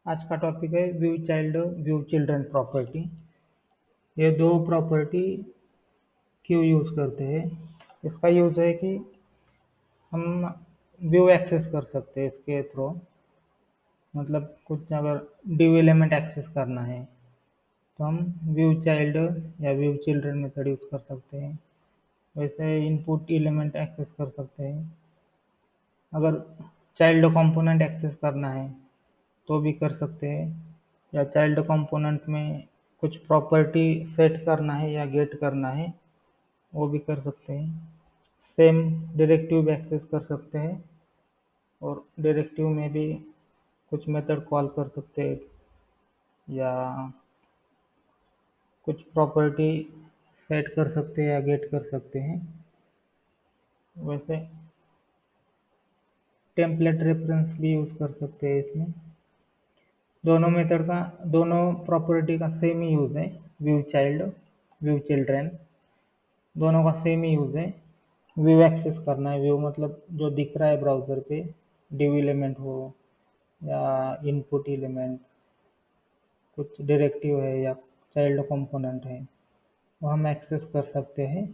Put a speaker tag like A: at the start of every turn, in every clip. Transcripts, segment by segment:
A: आज का टॉपिक है view child view children property. ये दो प्रॉपर्टी क्यों यूज़ करते हैं। इसका यूज़ है कि हम व्यू एक्सेस कर सकते हैं इसके थ्रू। मतलब कुछ अगर डिव एलिमेंट एक्सेस करना है तो हम व्यू चाइल्ड या व्यू चिल्ड्रन मेथड यूज़ कर सकते हैं। वैसे इनपुट एलिमेंट एक्सेस कर सकते हैं। अगर चाइल्ड कंपोनेंट एक्सेस करना है तो भी कर सकते हैं, या चाइल्ड कंपोनेंट में कुछ प्रॉपर्टी सेट करना है या गेट करना है वो भी कर सकते हैं। सेम डायरेक्टिव भी एक्सेस कर सकते हैं और डायरेक्टिव में भी कुछ मेथड कॉल कर सकते हैं या कुछ प्रॉपर्टी सेट कर सकते हैं या गेट कर सकते हैं। वैसे टेम्पलेट रेफरेंस भी यूज़ कर सकते हैं इसमें। दोनों मेथड का दोनों प्रॉपर्टी का सेम ही यूज़ है। व्यू चाइल्ड व्यू चिल्ड्रन दोनों का सेम ही यूज़ है। व्यू एक्सेस करना है, व्यू मतलब जो दिख रहा है ब्राउज़र पे, डिव एलिमेंट हो या इनपुट एलिमेंट, कुछ डायरेक्टिव है या चाइल्ड कंपोनेंट है, वो हम एक्सेस कर सकते हैं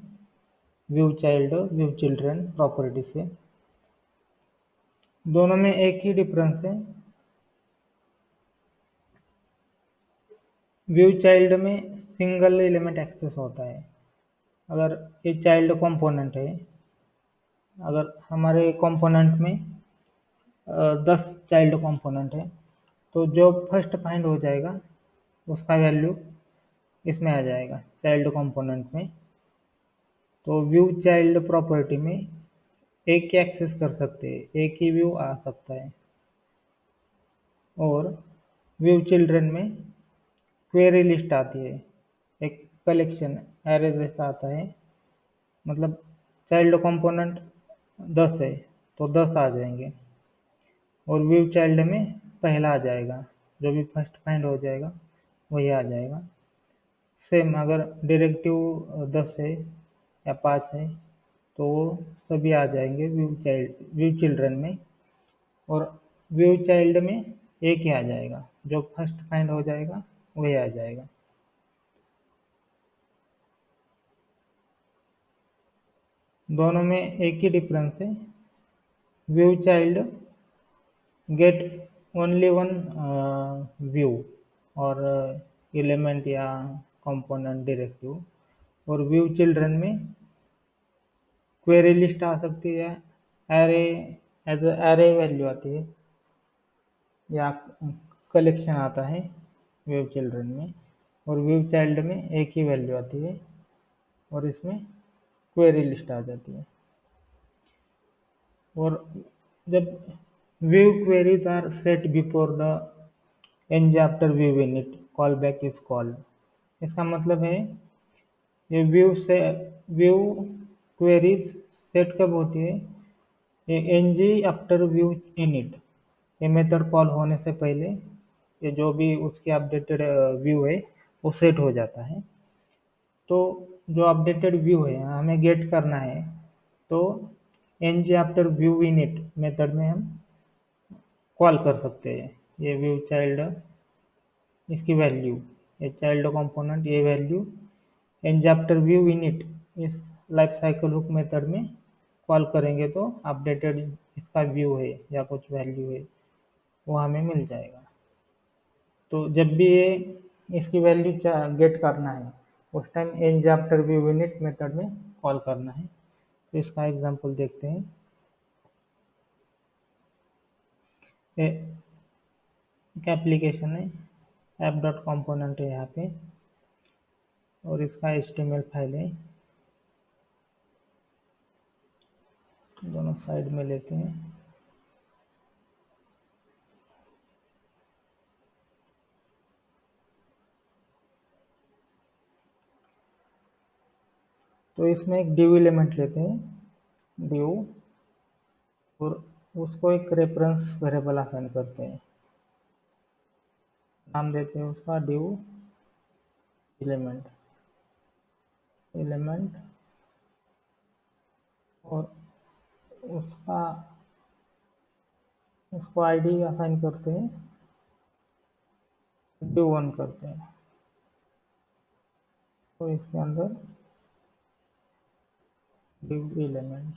A: view child view children property से। दोनों में एक ही डिफरेंस है। व्यू चाइल्ड में सिंगल एलिमेंट एक्सेस होता है। अगर ये चाइल्ड कंपोनेंट है, अगर हमारे कंपोनेंट में 10 चाइल्ड कंपोनेंट है तो जो फर्स्ट फाइंड हो जाएगा उसका वैल्यू इसमें आ जाएगा चाइल्ड कंपोनेंट में। तो व्यू चाइल्ड प्रॉपर्टी में एक ही एक्सेस कर सकते हैं, एक ही व्यू आ सकता है। और व्यू चिल्ड्रन में क्वेरी लिस्ट आती है, एक कलेक्शन एरे जैसा आता है। मतलब चाइल्ड कंपोनेंट 10 है तो 10 आ जाएंगे और व्यू चाइल्ड में पहला आ जाएगा, जो भी फर्स्ट फाइंड हो जाएगा वही आ जाएगा। सेम अगर डायरेक्टिव 10 है या 5 है तो वो सभी आ जाएंगे व्यू चिल्ड्रन में। और व्यू चाइल्ड में एक ही आ जाएगा, जो फर्स्ट फाइंड हो जाएगा वही आ जाएगा। दोनों में एक ही डिफरेंस है। View child get only one view और एलिमेंट या कंपोनेंट डायरेक्टिव, और व्यू चिल्ड्रन में क्वेरी लिस्ट आ सकती है, एरे एज एरे वैल्यू आती है या कलेक्शन आता है व्यू चिल्ड्रन में। और व्यू चाइल्ड में एक ही वैल्यू आती है और इसमें क्वेरी लिस्ट आ जाती है। और जब view queries are set before the and after view init call back is called. इसका मतलब है ये व्यू क्वेरीज सेट कब होती है, ये एनजी आफ्टर व्यू इनिट, ये मेथड कॉल होने से पहले ये जो भी उसकी अपडेटेड व्यू है वो सेट हो जाता है। तो जो अपडेटेड व्यू है हमें गेट करना है तो ng after view init method में हम कॉल कर सकते हैं ये व्यू चाइल्ड, इसकी वैल्यू, ये चाइल्ड कंपोनेंट ये value and after view init इस लाइफ साइकिल हुक मेथड में कॉल करेंगे तो अपडेटेड इसका व्यू है या कुछ वैल्यू है वो हमें मिल जाएगा। तो जब भी ये इसकी वैल्यू गेट करना है उस time and after view init method में कॉल करना है। तो इसका एग्जांपल देखते हैं। एक एप्लीकेशन है, ऐप डॉट कॉम्पोनेंट है यहाँ पे और इसका HTML फाइल है। दोनों साइड में लेते हैं। तो इसमें एक डिव एलिमेंट लेते हैं, डिव, और उसको एक रेफरेंस वेरिएबल असाइन करते हैं। नाम देते हैं उसका डिव एलिमेंट एलिमेंट और उसका उसको आईडी असाइन करते हैं div 1 करते हैं, तो इसके अंदर div एलिमेंट,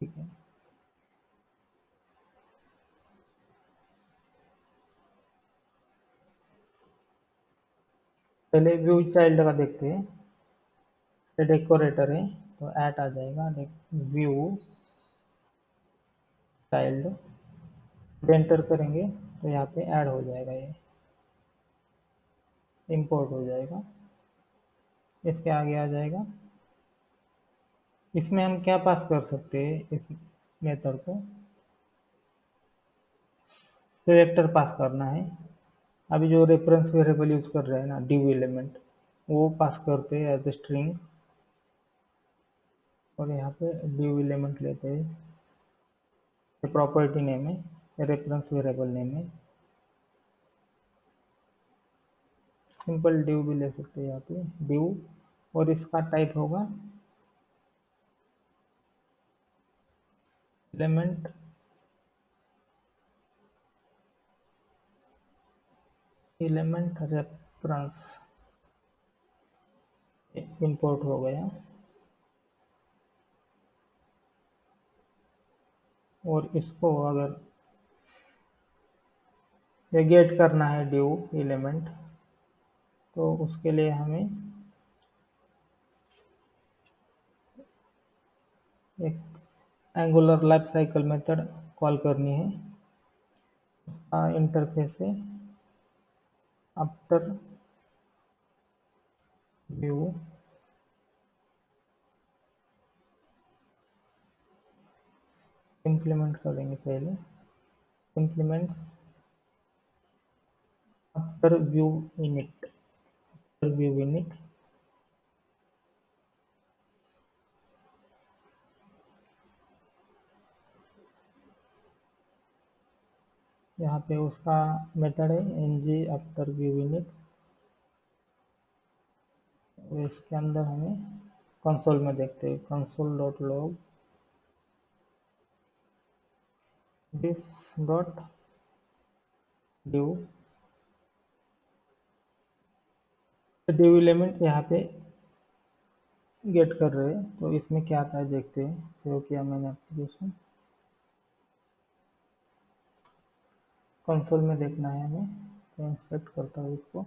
A: ठीक है। पहले व्यू चाइल्ड का देखते हैं, डेकोरेटर है तो ऐड आ जाएगा, व्यू चाइल्ड एंटर करेंगे तो यहाँ पे ऐड हो जाएगा, ये इंपोर्ट हो जाएगा, इसके आगे आ जाएगा। इसमें हम क्या पास कर सकते हैं, इस मेथड को सिलेक्टर पास करना है। अभी जो रेफरेंस वेरिएबल यूज कर रहे हैं ना, div एलिमेंट, वो पास करते हैं एज स्ट्रिंग, और यहाँ पे div एलिमेंट लेते हैं, ये प्रॉपर्टी नेम है, रेफरेंस वेरिएबल नेम है, सिंपल div भी ले सकते हैं यहाँ पे div, और इसका टाइप होगा एलिमेंट रेफरेंस, इंपोर्ट हो गया। और इसको अगर ये गेट करना है div एलिमेंट, तो उसके लिए हमें एक angular life cycle method call करनी है। इंटरफेस है आफ्टर व्यू इम्प्लीमेंट करेंगे, पहले implement after view init, view init, यहाँ पे उसका मेथड है ng आफ्टर व्यू इनिट। इसके अंदर हमें कंसोल में देखते हैं, console dot log this dot div, div element यहाँ पे गेट कर रहे हैं, तो इसमें क्या आता है देखते हैं। सेव किया मैंने एप्लीकेशन, कंसोल में देखना है हमें, तो इंस्पेक्ट करता हूँ इसको।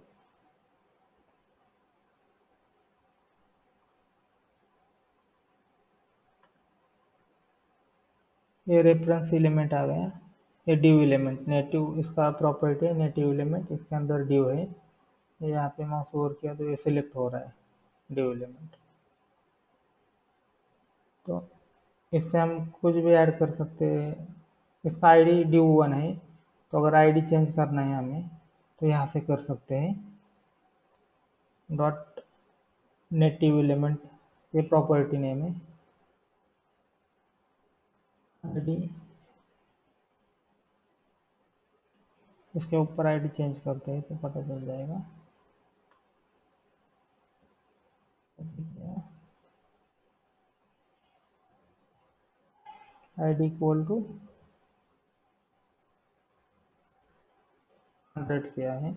A: ये रेफरेंस एलिमेंट आ गया, ये div एलिमेंट नेटिव, इसका प्रॉपर्टी है नेटिव एलिमेंट, इसके अंदर div है। ये यहाँ पे माउस ओवर किया तो ये सिलेक्ट हो रहा है div एलिमेंट। तो इससे हम कुछ भी ऐड कर सकते हैं। इसका आईडी div 1 है, तो अगर आईडी चेंज करना है हमें तो यहाँ से कर सकते हैं। डॉट नेटिव एलिमेंट, ये प्रॉपर्टी नेम है, आईडी, इसके ऊपर आईडी चेंज करते हैं तो पता चल जाएगा। आईडी इक्वल टू 100 किया है।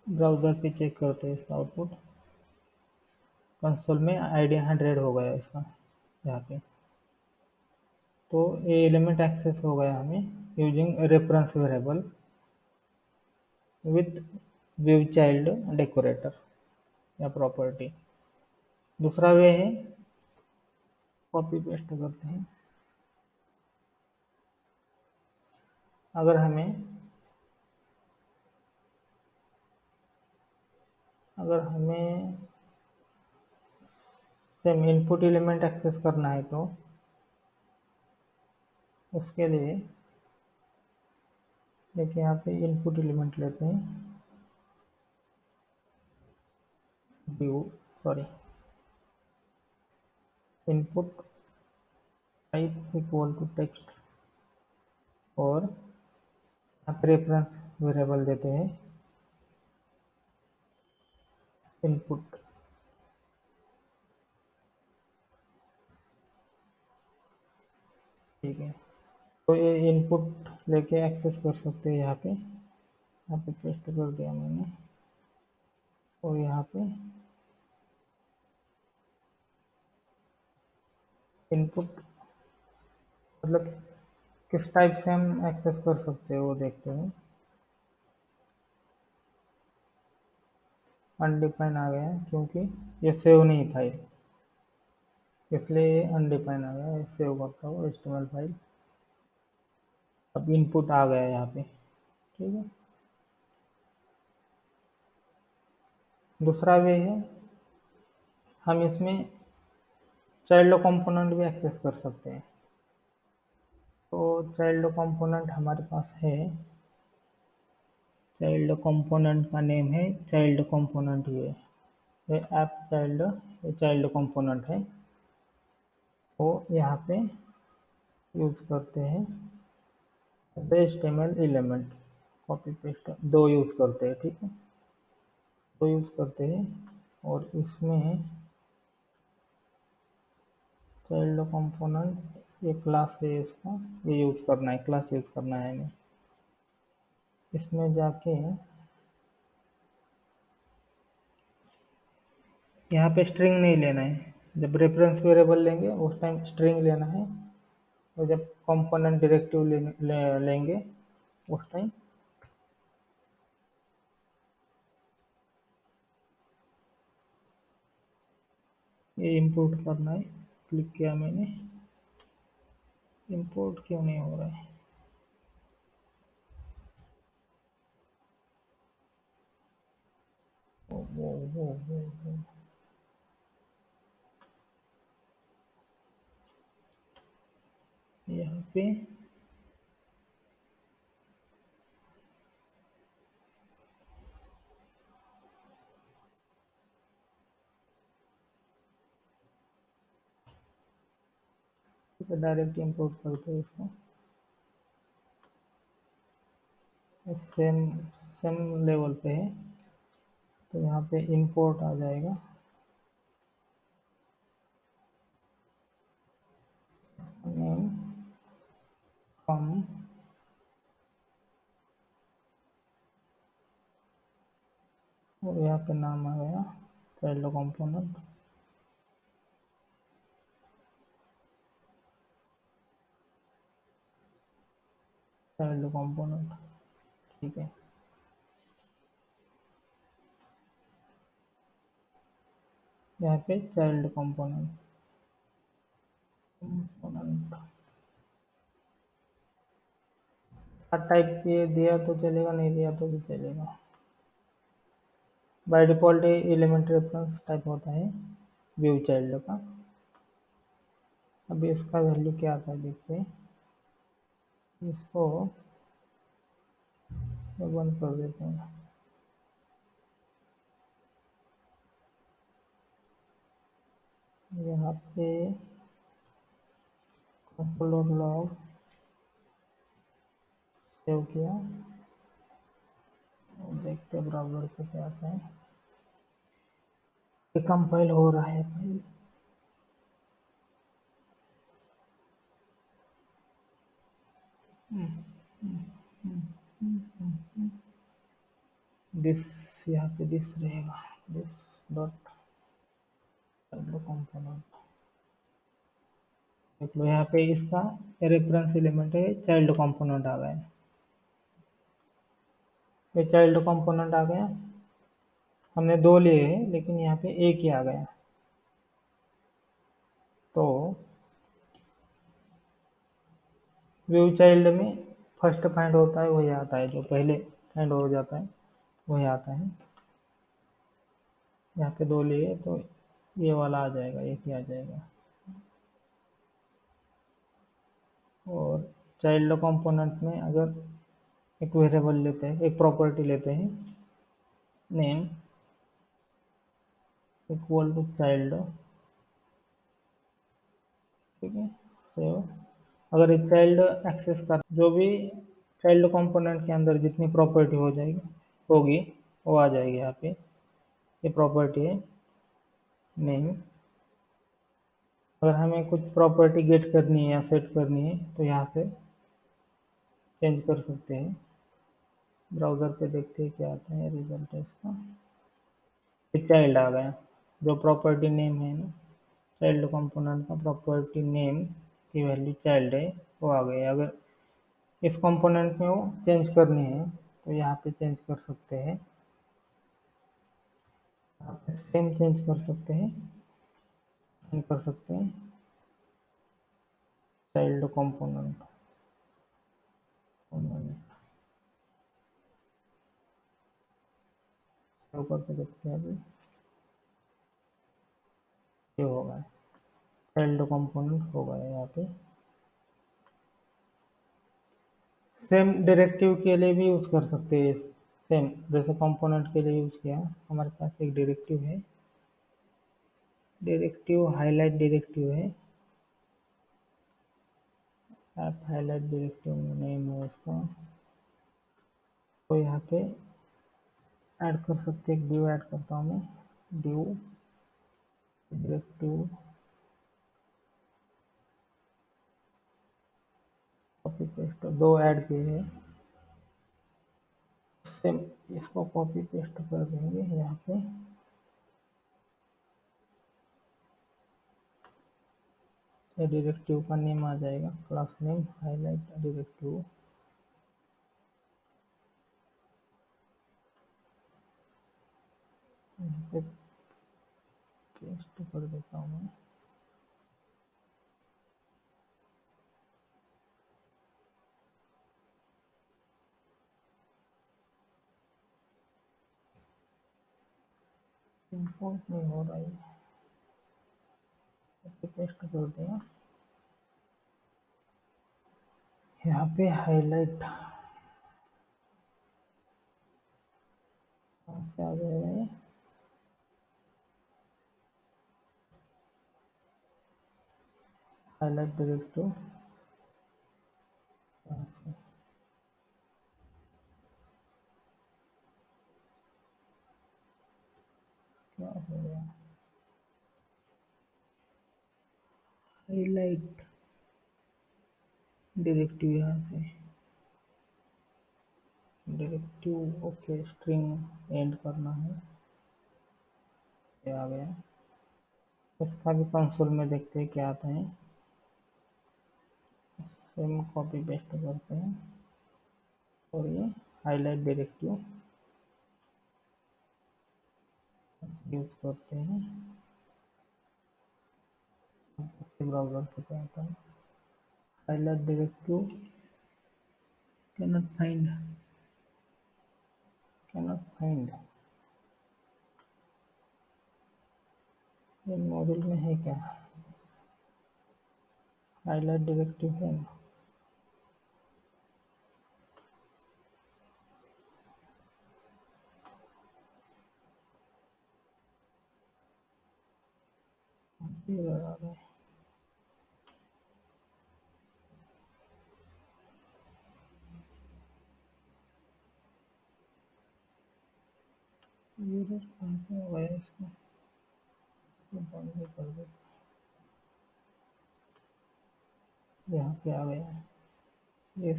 A: ब्राउज़र पे चेक करते हैं इसका आउटपुट, कंसोल में आईडी 100 हो गया इसका यहाँ पे। तो ये एलिमेंट एक्सेस हो गया हमें using reference variable with Vue child decorator या प्रॉपर्टी। दूसरा वे है, कॉपी पेस्ट करते हैं। अगर हमें सेम इनपुट एलिमेंट एक्सेस करना है तो उसके लिए देखिए यहाँ पे इनपुट एलिमेंट लेते हैं, view sorry input type equal to text, और रेफरेंस वेरिएबल देते हैं इनपुट, ठीक है। तो ये इनपुट लेके एक्सेस कर सकते हैं यहाँ पे पेस्ट कर दिया मैंने। और यहाँ पे इनपुट मतलब किस टाइप से हम एक्सेस कर सकते हैं वो देखते हैं। अनडिफाइन आ गया है क्योंकि ये सेव नहीं फाइल, इसलिए ये अनडिफाइन आ गया है। सेव करता हूँ एचटीएमएल फाइल। अब इनपुट आ गया है यहाँ पे। ठीक है। दूसरा वे है, हम इसमें चाइल्ड कंपोनेंट भी एक्सेस कर सकते हैं। तो चाइल्ड कंपोनेंट हमारे पास है, चाइल्ड कंपोनेंट का नेम है चाइल्ड कंपोनेंट। ये ऐप चाइल्ड, ये चाइल्ड कंपोनेंट है। वो यहाँ पे यूज करते हैं HTML एलिमेंट, कॉपी पेस्ट दो यूज करते हैं। ठीक है, दो यूज करते हैं। और इसमें चाइल्ड कंपोनेंट ये क्लास है इसका, ये यूज करना है, क्लास यूज करना है हमें। इसमें जाके यहाँ पे स्ट्रिंग नहीं लेना है। जब रेफरेंस वेरिएबल लेंगे उस टाइम स्ट्रिंग लेना है, और जब कंपोनेंट डायरेक्टिव लेंगे उस टाइम ये इंपोर्ट करना है। क्लिक किया मैंने, इंपोर्ट क्यों नहीं हो रहा है? वो यहाँ पे डायरेक्ट इंपोर्ट करते हैं इसको। सेम सेम लेवल पे है, तो यहाँ पे इंपोर्ट आ जाएगा। नेम फ्रॉम, और यहाँ पे नाम आ गया चाइल्ड कंपोनेंट। चाइल्ड कंपोनेंट, ठीक है। यहाँ पे चाइल्ड कंपोनेंट, कंपोनेंट हर टाइप ये दिया तो चलेगा, नहीं दिया तो भी चलेगा। By default element reference type होता है व्यू चाइल्ड का। अभी इसका वैल्यू क्या आता है देखते हैं। इसको बंद कर देते हैं। यहाँ पे कंट्रोलर लॉग सेव किया, और देखते हैं ब्राउजर पे क्या आता है। ये कंपाइल हो रहा है फाइल। दिस, यहाँ पे दिस रहेगा, दिस डॉट कंपोनेंट। देख लो यहाँ पे इसका रेफरेंस एलिमेंट है चाइल्ड कंपोनेंट आ गया। ये चाइल्ड कंपोनेंट आ गया। हमने दो लिए हैं लेकिन यहाँ पे एक ही आ गया। तो व्यू चाइल्ड में फर्स्ट फाइंड होता है वही आता है, जो पहले फाइंड हो जाता है वही आता है। यहाँ पे दो लिए तो ये वाला आ जाएगा, एक ही आ जाएगा। और चाइल्ड कंपोनेंट में अगर एक वेरिएबल लेते हैं, एक प्रॉपर्टी लेते हैं, नेम इक्वल टू चाइल्ड। ठीक है, सेव। अगर एक चाइल्ड एक्सेस कर, जो भी चाइल्ड कंपोनेंट के अंदर जितनी प्रॉपर्टी हो जाएगी होगी वो आ जाएगी यहाँ पे। ये प्रॉपर्टी है नेम अगर हमें कुछ प्रॉपर्टी गेट करनी है या सेट करनी है तो यहाँ से चेंज कर सकते हैं। ब्राउज़र पे देखते हैं क्या आता है रिजल्ट है इसका। एक चाइल्ड आ गया। जो प्रॉपर्टी नेम है ना, चाइल्ड कंपोनेंट का प्रॉपर्टी नेम की वैल्यू चाइल्ड है, वो आ गई। अगर इस कंपोनेंट में वो चेंज करनी है तो यहाँ पे चेंज कर सकते हैं। यहाँ पे सेम चेंज कर सकते हैं, सेम कर सकते हैं चाइल्ड कंपोनेंट। करके देखते हैं अभी ये होगा, चाइल्ड कंपोनेंट होगा यहाँ पे। सेम डायरेक्टिव के लिए भी यूज़ कर सकते हैं। सेम जैसे कंपोनेंट के लिए यूज़ किया, हमारे पास एक डायरेक्टिव है, डायरेक्टिव हाईलाइट डायरेक्टिव है। आप हाईलाइट डायरेक्टिव नेम है उसका, तो यहाँ पे ऐड कर सकते हैं। डिव ऐड करता हूँ मैं, डिव डायरेक्टिव कॉपी पेस्ट, दो ऐड किए हैं। सेम इसको कॉपी पेस्ट कर देंगे यहाँ पे। डायरेक्टिव का नेम आ जाएगा, class name highlight directive. Paste कर देता हूँ मैं। इम्पोर्ट नहीं हो रहा है, पेस्ट कर दिया। यहाँ पे हाईलाइट आ जाएगा ये, हाईलाइट डायरेक्टिव। क्या हो गया, हाईलाइट डायरेक्टिव यहाँ से डायरेक्टिव। ओके, स्ट्रिंग एंड करना है, ये आ गया। इसका भी कंसोल में देखते हैं क्या आता है। सेम कॉपी पेस्ट करते हैं और ये हाईलाइट डायरेक्टिव यूज करते हैं। ब्राउजर पे क्या आता है, highlight directive cannot find, cannot find. ये मॉड्यूल में है क्या, हाईलाइट डायरेक्टिव है ना? ये आ रहा है। ये कहाँ पे हो गया इसको, इसको बंद भी कर दो। यहाँ पे आ गया है। ये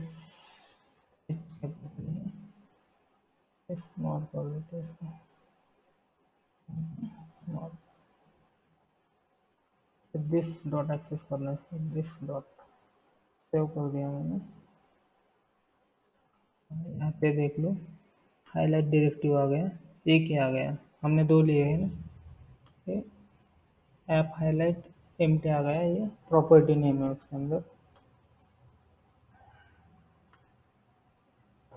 A: स्मॉल कर देते हैं इसको, स्मॉल। दिस डॉट एक्सेस करना है, दिस डॉट सेव कर दिया मैंने। यहाँ पे देख लो, हाईलाइट डायरेक्टिव आ गया, एक ही आ गया, हमने दो लिए हैं ना। ये ऐप हाईलाइट एम्प्टी आ गया, ये प्रॉपर्टी नेम है उसके अंदर।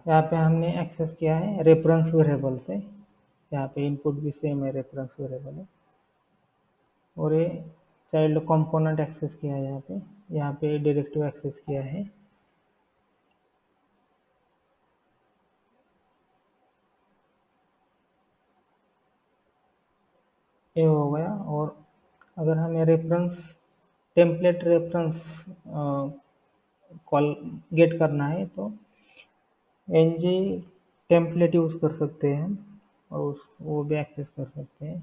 A: यहाँ पे हमने एक्सेस किया है रेफरेंस वेरिएबल से, यहाँ पे इनपुट भी सेम है, रेफरेंस वेरिएबल है। और ये चाइल्ड कंपोनेंट एक्सेस किया है यहाँ पे डायरेक्टिव एक्सेस किया है। ये हो गया। और अगर हमें reference, template reference call gate करना है तो एनजी टेम्पलेट यूज़ कर सकते हैं हम, और वो भी एक्सेस कर सकते हैं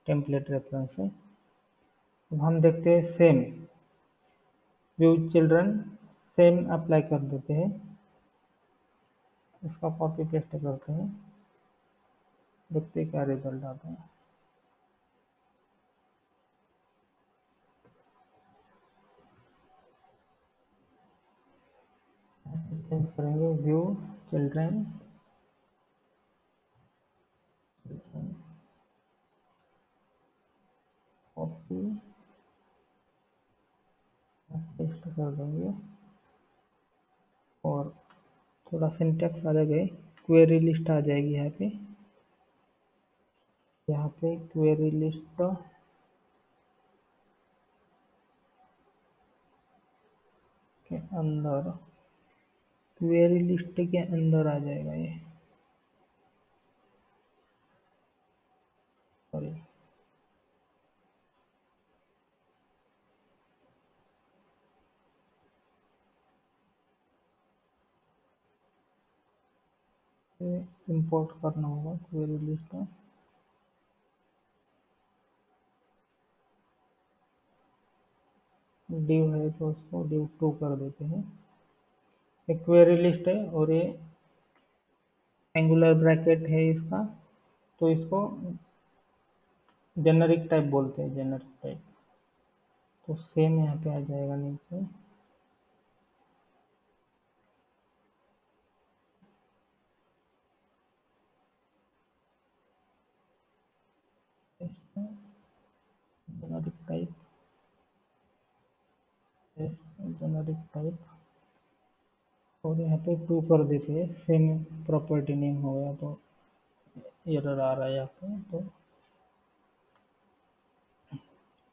A: टेम्पलेट रेफरेंस से। अब हम देखते हैं same view children, same apply कर देते हैं, इसका कॉपी पेस्ट करते हैं, देखते हैं क्या रिजल्ट आता है। चेंज करेंगे व्यू चिल्ड्रन, कॉपी पेस्ट कर देंगे और थोड़ा सिंटेक्स अलग है, क्वेरी लिस्ट आ जाएगी यहाँ पे क्वेरी लिस्ट के अंदर, क्वेरी लिस्ट के अंदर आ जाएगा ये, सॉरी इंपोर्ट करना होगा क्वेरी लिस्ट। डिव है तो उसको डिव 2 कर देते हैं। एक क्वेरी लिस्ट है और ये एंगुलर ब्रैकेट है इसका, तो इसको जेनरिक टाइप बोलते हैं, जेनरिक टाइप। तो सेम यहाँ पे आ जाएगा नीचे, जेनरिक टाइप, जेनरिक टाइप और यहाँ पे 2 कर देते हैं, सेम प्रॉपर्टी नेम हो गया तो एरर आ रहा है यहाँ पे। तो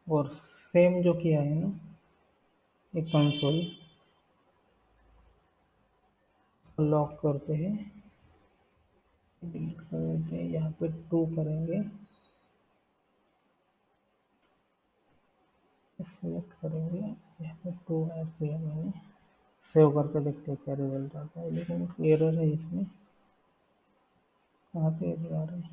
A: और सेम जो किया है ना एक कंसोल लॉक करते हैं, डिलीट कर देते हैं, यहाँ पे 2 करेंगे, सेलेक्ट करेंगे, यहाँ पे 2 ऐड किया मैंने, सेव करके देखते हैं क्या रिजल्ट आता है। लेकिन एक एरर है इसमें, कहाँ पे एरर आ रहा है,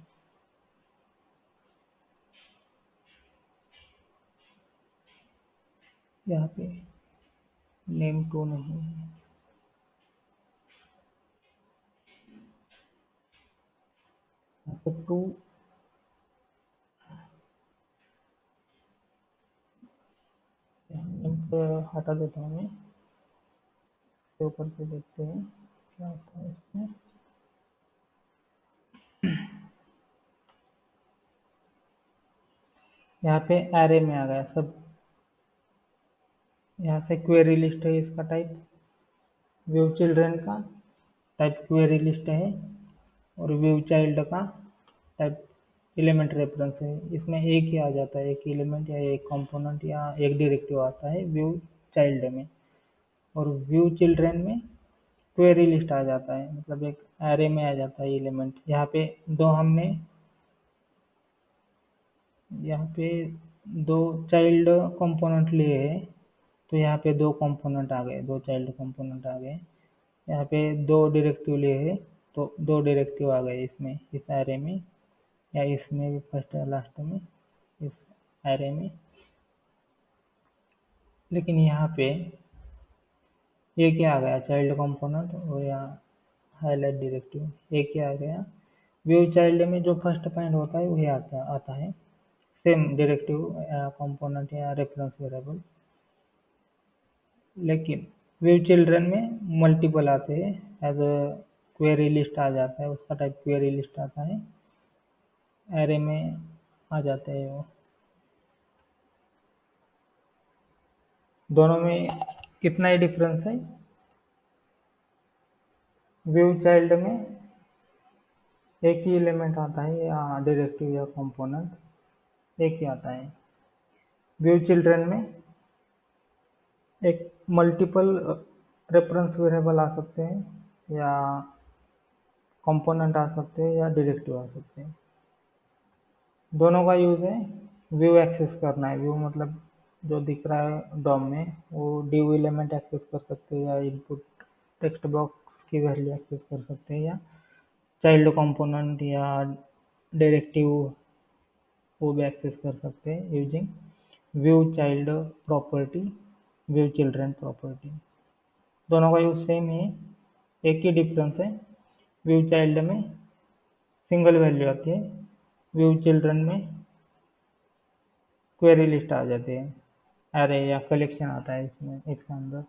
A: यहाँ पे नेम 2 नहीं है, यहाँ पे 2 नेम पे हटा देता हूँ मैं, सेव करके देखते हैं क्या होता है इसमें। यहाँ पे एरे में आ गया सब, यहाँ से क्वेरी लिस्ट है इसका टाइप, व्यू चिल्ड्रन का टाइप क्वेरी लिस्ट है और व्यू चाइल्ड का टाइप एलिमेंट रेफरेंस है। इसमें एक ही आ जाता है, एक एलिमेंट या एक कंपोनेंट या एक डायरेक्टिव आता है व्यू चाइल्ड में, और व्यू चिल्ड्रन में क्वेरी लिस्ट आ जाता है, मतलब एक एरे में आ जाता है एलिमेंट। यहाँ पे दो हमने, यहाँ पे दो चाइल्ड कंपोनेंट लिए हैं, तो यहाँ पे दो कंपोनेंट आ गए, दो चाइल्ड कंपोनेंट आ गए। यहाँ पे दो डायरेक्टिव लिए हैं, तो दो डायरेक्टिव आ गए इसमें, इस एरे में या इसमें भी, फर्स्ट या लास्ट में, इस एरे में। लेकिन यहाँ पे ये क्या आ गया, चाइल्ड कंपोनेंट और यहाँ हाईलाइट डायरेक्टिव एक ही आ गया। व्यू चाइल्ड में जो फर्स्ट पॉइंट होता है वही आता आता है, सेम डायरेक्टिव कंपोनेंट या रेफरेंस वेरिएबल। लेकिन व्यू चिल्ड्रन में मल्टीपल आते हैं, एज अ क्वेरी लिस्ट आ जाता है, उसका टाइप क्वेरी लिस्ट आता है, एरे में आ जाते हैं वो। दोनों में कितना ही डिफरेंस है, व्यू चाइल्ड में एक ही एलिमेंट आता है या डायरेक्टिव या कंपोनेंट एक ही आता है, व्यू चिल्ड्रन में एक मल्टीपल रेफरेंस वेरिएबल आ सकते हैं या कंपोनेंट आ सकते हैं या डायरेक्टिव आ सकते हैं। दोनों का यूज़ है व्यू एक्सेस करना है, व्यू मतलब जो दिख रहा है डॉम में वो डिव एलिमेंट एक्सेस कर सकते हैं या इनपुट टेक्स्ट बॉक्स की वैल्यू एक्सेस कर सकते हैं या चाइल्ड कंपोनेंट या डायरेक्टिव वो भी एक्सेस कर सकते हैं using view child property, view children property, दोनों का यूज सेम है, एक ही डिफरेंस है। व्यू चाइल्ड में सिंगल वैल्यू आती है, व्यू चिल्ड्रन में क्वेरी लिस्ट आ जाती है, अरे या कलेक्शन आता है इसमें, इसके अंदर।